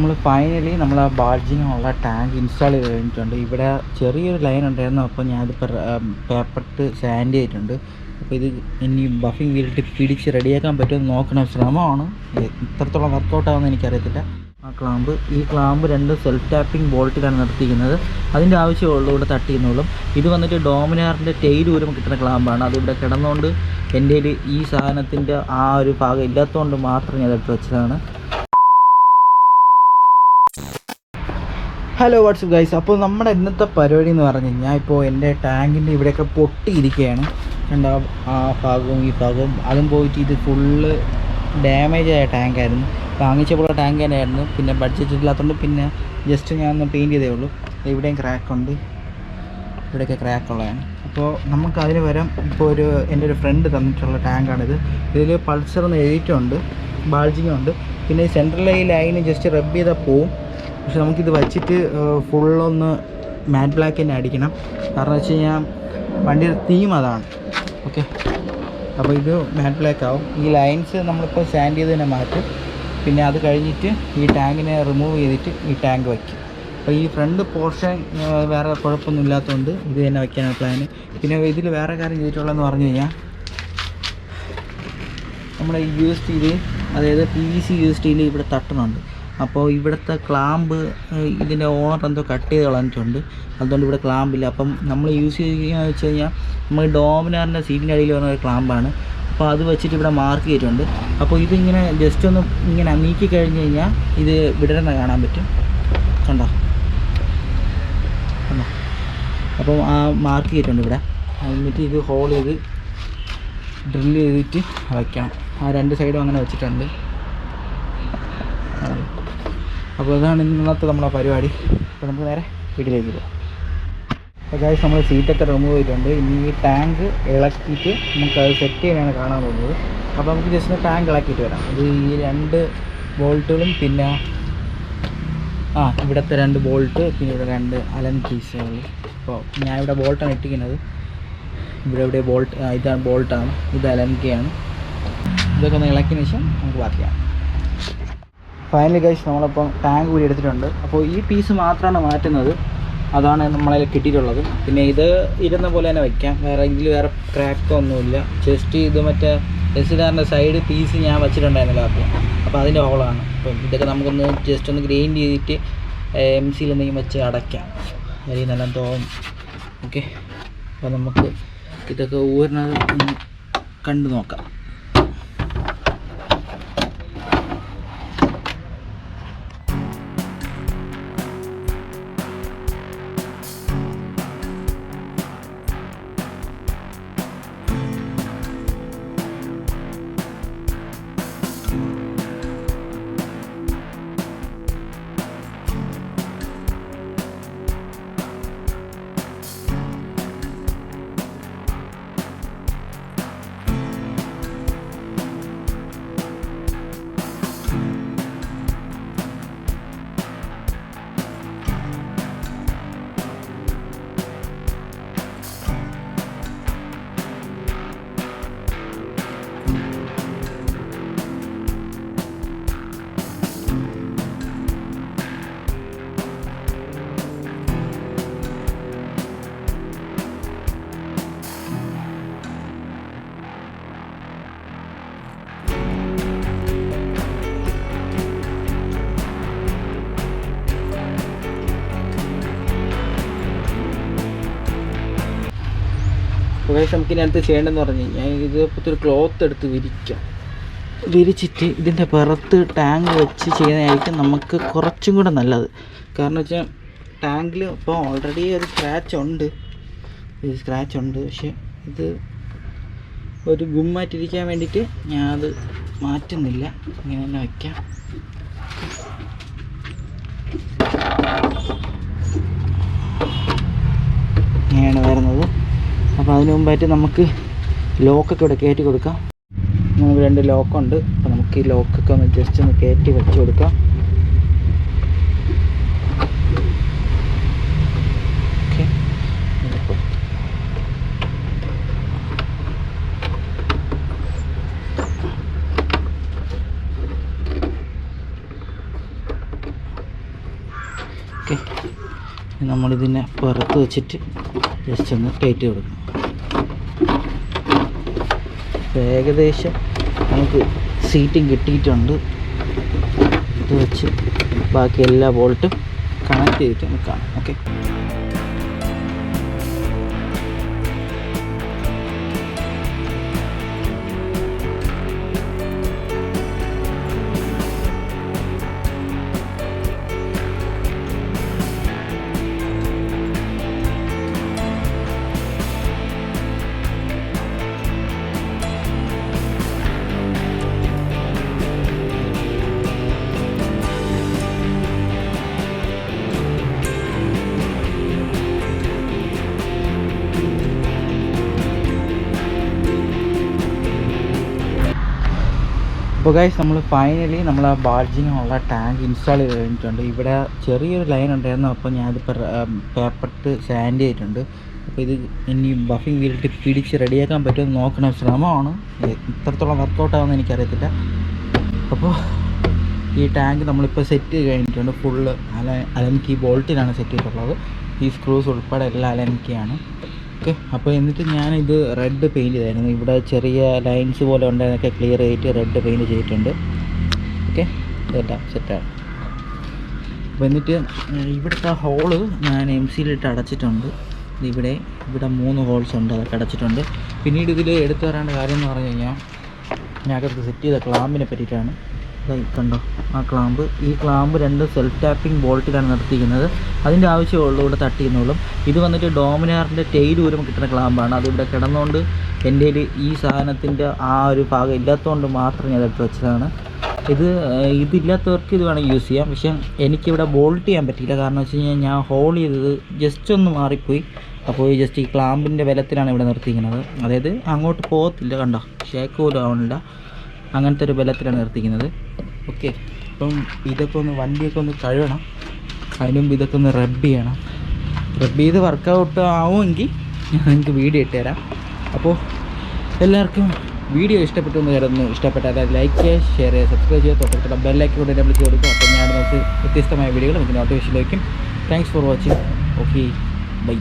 നമ്മൾ ഫൈനലി നമ്മൾ ആ ബാർജിനുള്ള ടാങ്ക് ഇൻസ്റ്റാൾ ചെയ്ത് കഴിഞ്ഞിട്ടുണ്ട്. ഇവിടെ ചെറിയൊരു ലൈൻ ഉണ്ടായിരുന്നു, അപ്പോൾ ഞാനിപ്പോൾ പേപ്പറിട്ട് സാൻഡ് ചെയ്തിട്ടുണ്ട്. അപ്പോൾ ഇത് ഇനി ബഫിങ് വീലിട്ട് പിടിച്ച് റെഡിയാക്കാൻ പറ്റുമെന്ന് നോക്കണ ശ്രമമാണ്. ഇത്രത്തോളം വർക്കൗട്ടാകുമെന്ന് എനിക്കറിയത്തില്ല. ഈ ക്ലാമ്പ് രണ്ട് സെൽഫ് ടാപ്പിംഗ് ബോൾട്ടിലാണ് നിർത്തിയിരിക്കുന്നത്. അതിൻ്റെ ആവശ്യമുള്ളൂ, ഇവിടെ തട്ടിയെന്നുള്ളും. ഇത് വന്നിട്ട് ഡോമിനാറിൻ്റെ ടെയിൽ ഊരം കിട്ടുന്ന ക്ലാമ്പാണ്. അതിവിടെ കിടന്നുകൊണ്ട് എൻ്റെ ഈ സാധനത്തിൻ്റെ ആ ഒരു ഭാഗം ഇല്ലാത്തതുകൊണ്ട് മാത്രം ഞാൻ എടുത്ത് വെച്ചതാണ്. Hello WhatsApp guys. അപ്പോൾ നമ്മുടെ ഇന്നത്തെ പരിപാടി എന്ന് പറഞ്ഞു കഴിഞ്ഞാൽ, ഇപ്പോൾ എൻ്റെ ടാങ്കിൻ്റെ ഇവിടെയൊക്കെ പൊട്ടിയിരിക്കുകയാണ്. രണ്ടാം ആ ഭാഗവും ഈ ഭാഗവും അതും പോയിട്ട് ഇത് ഫുള്ള് ഡാമേജ് ആയ ടാങ്കായിരുന്നു. വാങ്ങിച്ചപ്പോൾ ടാങ്ക് തന്നെയായിരുന്നു. പിന്നെ ബഡ്ജറ്റ് ഇല്ലാത്തതുകൊണ്ട് പിന്നെ ജസ്റ്റ് ഞാൻ ഒന്ന് പെയിൻറ്റ് ചെയ്തേ ഉള്ളൂ. ഇവിടെയും ക്രാക്കുണ്ട്, ഇവിടെയൊക്കെ ക്രാക്കുള്ളതാണ്. അപ്പോൾ നമുക്ക് അതിന് വരാം. ഇപ്പോൾ എൻ്റെ ഒരു ഫ്രണ്ട് തന്നിട്ടുള്ള ടാങ്കാണിത്. ഇതിൽ പൾസർ എന്ന് എഴുതിയിട്ടുണ്ട്, ബാൾജിങ്ങും ഉണ്ട്. പിന്നെ സെൻട്രലിലെ ഈ ലൈന് ജസ്റ്റ് റബ്ബ് ചെയ്താൽ പോവും. പക്ഷെ നമുക്കിത് വച്ചിട്ട് ഫുള്ളൊന്ന് മാറ്റ് ബ്ലാക്ക് തന്നെ അടിക്കണം. കാരണം വെച്ച് കഴിഞ്ഞാൽ വണ്ടിയുടെ തീം അതാണ്. ഓക്കെ, അപ്പോൾ ഇത് മാറ്റ് ബ്ലാക്ക് ആവും. ഈ ലൈൻസ് നമ്മളിപ്പോൾ സാൻഡ് ചെയ്ത് തന്നെ മാറ്റും. പിന്നെ അത് കഴിഞ്ഞിട്ട് ഈ ടാങ്കിനെ റിമൂവ് ചെയ്തിട്ട് ഈ ടാങ്ക് വയ്ക്കും. അപ്പോൾ ഈ ഫ്രണ്ട് പോർഷൻ വേറെ കുഴപ്പമൊന്നും ഇല്ലാത്തതുകൊണ്ട് ഇത് തന്നെ വയ്ക്കാനാണ് പ്ലാന്. പിന്നെ ഇതിൽ വേറെ കാര്യം ചെയ്തിട്ടുള്ളതെന്ന് പറഞ്ഞു കഴിഞ്ഞാൽ, നമ്മുടെ UST അതായത് PVC UST ഇവിടെ തട്ടുന്നുണ്ട്. അപ്പോൾ ഇവിടുത്തെ ക്ലാമ്പ് ഇതിൻ്റെ ഓണർ എന്തോ കട്ട് ചെയ്ത് കളഞ്ഞിട്ടുണ്ട്. അതുകൊണ്ട് ഇവിടെ ക്ലാമ്പില്ല. അപ്പം നമ്മൾ യൂസ് ചെയ്യുകയെന്ന് വെച്ച് കഴിഞ്ഞാൽ, നമ്മൾ ഡോമിനാറിൻ്റെ സീറ്റിൻ്റെ അടിയിൽ വരുന്ന ഒരു ക്ലാമ്പാണ്. അപ്പോൾ അത് വെച്ചിട്ട് ഇവിടെ മാർക്ക് ചെയ്തിട്ടുണ്ട്. അപ്പോൾ ഇതിങ്ങനെ ജസ്റ്റ് ഒന്ന് ഇങ്ങനെ നീക്കി കഴിഞ്ഞ് കഴിഞ്ഞാൽ ഇത് വിടരുന്ന കാണാൻ പറ്റും. കണ്ടോ? അപ്പോൾ ആ മാർക്ക് ചെയ്തിട്ടുണ്ട് ഇവിടെ. എന്നിട്ട് ഇത് ഹോൾ ചെയ്ത് ഡ്രില്ല് ചെയ്തിട്ട് വയ്ക്കണം. ആ രണ്ട് സൈഡും അങ്ങനെ വെച്ചിട്ടുണ്ട്. അപ്പോൾ അതാണ് ഇന്നത്തെ നമ്മളെ പരിപാടി. അപ്പോൾ നമുക്ക് നേരെ വീട്ടിലേക്ക് പോകാം. അപ്പോൾ ഗൈസ്, നമ്മൾ സീറ്റൊക്കെ റിമൂവ് ചെയ്തിട്ടുണ്ട്. ഇനി ഈ ടാങ്ക് ഇളക്കിയിട്ട് നമുക്കത് സെറ്റ് ചെയ്യാനാണ് കാണാൻ പോകുന്നത്. അപ്പോൾ നമുക്ക് ജസ്റ്റ് ടാങ്ക് ഇളക്കിയിട്ട് വരാം. ഇത് ഈ രണ്ട് ബോൾട്ടുകളും പിന്നെ ഇവിടുത്തെ രണ്ട് ബോൾട്ട്, പിന്നെ ഇവിടെ രണ്ട് അലൻ പീസുകൾ. അപ്പോൾ ഞാൻ ഇവിടെ ബോൾട്ടാണ് ഇട്ടിരിക്കുന്നത്. ഇവിടെ ബോൾട്ട്, ഇതാണ് ബോൾട്ടാണ്, ഇത് അലൻകയാണ്. ഇതൊക്കെ ഒന്ന് ഇളക്കിയതിന് ശേഷം നമുക്ക് ബാക്കിയാണ്. ഫൈനലി ഗൈസ്, നമ്മളിപ്പം ടാങ്ക് കൂടി എടുത്തിട്ടുണ്ട്. അപ്പോൾ ഈ പീസ് മാത്രമാണ് മാറ്റുന്നത്. അതാണ് നമ്മളതിൽ കിട്ടിയിട്ടുള്ളത്. പിന്നെ ഇത് ഇരുന്ന പോലെ തന്നെ വയ്ക്കാം. ഇതിൽ വേറെ ക്രാക്കോ ഒന്നുമില്ല. ജസ്റ്റ് ഇത് മറ്റേ SLRൻ്റെ സൈഡ് പീസ് ഞാൻ വെച്ചിട്ടുണ്ടായിരുന്നില്ല അപ്പോൾ അതിൻ്റെ ഹോളാണ്. അപ്പം ഇതൊക്കെ നമുക്കൊന്ന് ജസ്റ്റ് ഒന്ന് ഗ്രൈൻഡ് ചെയ്തിട്ട് MC എന്തെങ്കിലും വെച്ച് അടയ്ക്കാം. അതിൽ നല്ല തോന്നും. ഓക്കെ, അപ്പോൾ നമുക്ക് ഇതൊക്കെ ഊരിനത് ഒന്ന് കണ്ടു നോക്കാം. ഗൈസ്, നമുക്ക് ഇതിനകത്ത് ചെയ്യേണ്ടതെന്ന് പറഞ്ഞു കഴിഞ്ഞാൽ, ഇതിപ്പോൾ ഒരു ക്ലോത്ത് എടുത്ത് വിരിച്ചിട്ട് ഇതിൻ്റെ പുറത്ത് ടാങ്ക് വെച്ച് ചെയ്യുന്നതായിരിക്കും നമുക്ക് കുറച്ചും കൂടെ നല്ലത്. കാരണം വെച്ചാൽ ടാങ്കിൽ ഇപ്പോൾ ഓൾറെഡി ഒരു സ്ക്രാച്ച് ഉണ്ട്. പക്ഷേ ഇത് ഒരു ഗുമ്മായിട്ടിരിക്കാൻ വേണ്ടിയിട്ട് ഞാൻ അത് മാറ്റുന്നില്ല. ഇങ്ങനെ തന്നെ വയ്ക്കാം. ഇങ്ങനെയാണ് വരുന്നത്. അപ്പോൾ അതിന് മുമ്പായിട്ട് നമുക്ക് ലോക്കൊക്കെ ഇവിടെ കയറ്റി കൊടുക്കാം. നമുക്ക് രണ്ട് ലോക്കുണ്ട്. അപ്പോൾ നമുക്ക് ഈ ലോക്കൊക്കെ ഒന്ന് ജസ്റ്റ് ഒന്ന് കയറ്റി വെച്ച് കൊടുക്കാം. ഓക്കെ, നമ്മളിതിനെ പുറത്ത് വെച്ചിട്ട് ജസ്റ്റ് ഒന്ന് ടൈറ്റ് കൊടുക്കും. ഏകദേശം നമുക്ക് സീറ്റിംഗ് കിട്ടിയിട്ടുണ്ട്. ഇത് വെച്ച് ബാക്കി എല്ലാ ബോൾട്ടും കണക്ട് ചെയ്തിട്ട് നമുക്ക് കാണാം. ഓക്കെ, അപ്പോൾ ഗൈസ് നമ്മൾ ഫൈനലി നമ്മൾ ആ ബാർജിനുള്ള ടാങ്ക് ഇൻസ്റ്റാൾ ചെയ്ത് കഴിഞ്ഞിട്ടുണ്ട്. ഇവിടെ ചെറിയൊരു ലൈൻ ഉണ്ടായിരുന്നു, അപ്പോൾ ഞാനത് പേപ്പറിട്ട് സാൻഡ് ചെയ്തിട്ടുണ്ട്. അപ്പോൾ ഇത് ഇനി ബഫിങ് വീലിട്ട് പിടിച്ച് റെഡിയാക്കാൻ പറ്റുമെന്ന് നോക്കണം. ശ്രമമാണ്, ഇത്രത്തോളം വർക്കൗട്ടാകുമെന്ന് എനിക്കറിയത്തില്ല. അപ്പോൾ ഈ ടാങ്ക് നമ്മളിപ്പോൾ സെറ്റ് ചെയ്ത് കഴിഞ്ഞിട്ടുണ്ട്. ഫുള്ള് അലൻകി ബോൾട്ടിലാണ് സെറ്റ് ചെയ്തിട്ടുള്ളത്. ഈ സ്ക്രൂസ് ഉൾപ്പെടെ എല്ലാം അലൻകിയാണ്. ഓക്കെ, അപ്പോൾ എന്നിട്ട് ഞാനിത് റെഡ് പെയിൻറ്റ് ചെയ്തായിരുന്നു. ഇവിടെ ചെറിയ ലൈൻസ് പോലെ ഉണ്ടായതൊക്കെ ക്ലിയർ ചെയ്തിട്ട് റെഡ് പെയിൻറ്റ് ചെയ്തിട്ടുണ്ട്. ഓക്കെ, ഇതെല്ലാം സെറ്റാണ്. അപ്പോൾ എന്നിട്ട് ഇവിടുത്തെ ഹോള് ഞാൻ MC-ലിട്ട് അടച്ചിട്ടുണ്ട്. ഇവിടെ 3 ഹോൾസ് ഉണ്ട്, അതൊക്കെ അടച്ചിട്ടുണ്ട്. പിന്നീട് ഇതിൽ എടുത്തു വരേണ്ട കാര്യം എന്ന് പറഞ്ഞു കഴിഞ്ഞാൽ ഞാനകത്ത് സെറ്റ് ചെയ്ത ക്ലാമ്പിനെ പറ്റിയിട്ടാണ്. കണ്ടോ ആ ക്ലാമ്പ്, ഈ ക്ലാമ്പ് 2 സെൽഫ് ടാപ്പിംഗ് ബോൾട്ടിലാണ് നിർത്തിക്കുന്നത്. അതിൻ്റെ ആവശ്യമുള്ളൂ, ഇവിടെ തട്ടിയെന്നുള്ളും. ഇത് വന്നിട്ട് ഡോമിനാറിൻ്റെ ടെയിൽ ഊരം കിട്ടുന്ന ക്ലാമ്പാണ്. അതിവിടെ കിടന്നുകൊണ്ട് എൻ്റെ ഈ സാധനത്തിൻ്റെ ആ ഒരു ഭാഗം ഇല്ലാത്തതുകൊണ്ട് മാത്രം ഞാൻ എടുത്ത് വെച്ചതാണ്. ഇതില്ലാത്തവർക്ക് ഇത് വേണമെങ്കിൽ യൂസ് ചെയ്യാം. പക്ഷേ എനിക്കിവിടെ ബോൾട്ട് ചെയ്യാൻ പറ്റിയില്ല. കാരണം വെച്ച് കഴിഞ്ഞാൽ ഞാൻ ഹോൾ ചെയ്തത് ജസ്റ്റ് ഒന്ന് മാറിപ്പോയി. അപ്പോൾ ജസ്റ്റ് ഈ ക്ലാമ്പിൻ്റെ ബലത്തിലാണ് ഇവിടെ നിർത്തിക്കുന്നത്. അതായത് അങ്ങോട്ട് പോകത്തില്ല, കണ്ടോ ഷേക്ക് പോലും ആവണില്ല, അങ്ങനത്തെ ഒരു ബലത്തിലാണ് നിർത്തിക്കുന്നത്. ഓക്കെ, അപ്പം ഇതൊക്കെ ഒന്ന് വണ്ടിയൊക്കെ ഒന്ന് കഴുകണം. അതിന് മുമ്പ് ഇതൊക്കെ ഒന്ന് റബ്ബ് ചെയ്യണം. റബ്ബ് ചെയ്ത് വർക്കൗട്ട് ആവുമെങ്കിൽ ഞാൻ നിങ്ങൾക്ക് വീഡിയോ ഇട്ടുതരാം. അപ്പോൾ എല്ലാവർക്കും വീഡിയോ ഇഷ്ടപ്പെട്ടു എന്ന് കരുതുന്നു. ഇഷ്ടപ്പെട്ടാൽ ലൈക്ക് ചെയ്യുക, ഷെയർ ചെയ്യുക, സബ്സ്ക്രൈബ് ചെയ്യുക, തൊട്ടടുത്തുള്ള ബെല്ലൈക്കൺ കൂടെ വിളിച്ച് കൊടുക്കും. അപ്പോൾ ഞാൻ നമുക്ക് വ്യത്യസ്തമായ വീഡിയോകൾ നമുക്ക് നോട്ടിഫിക്കേഷൻ ലഭിക്കും. Thanks for watching. Okay, by.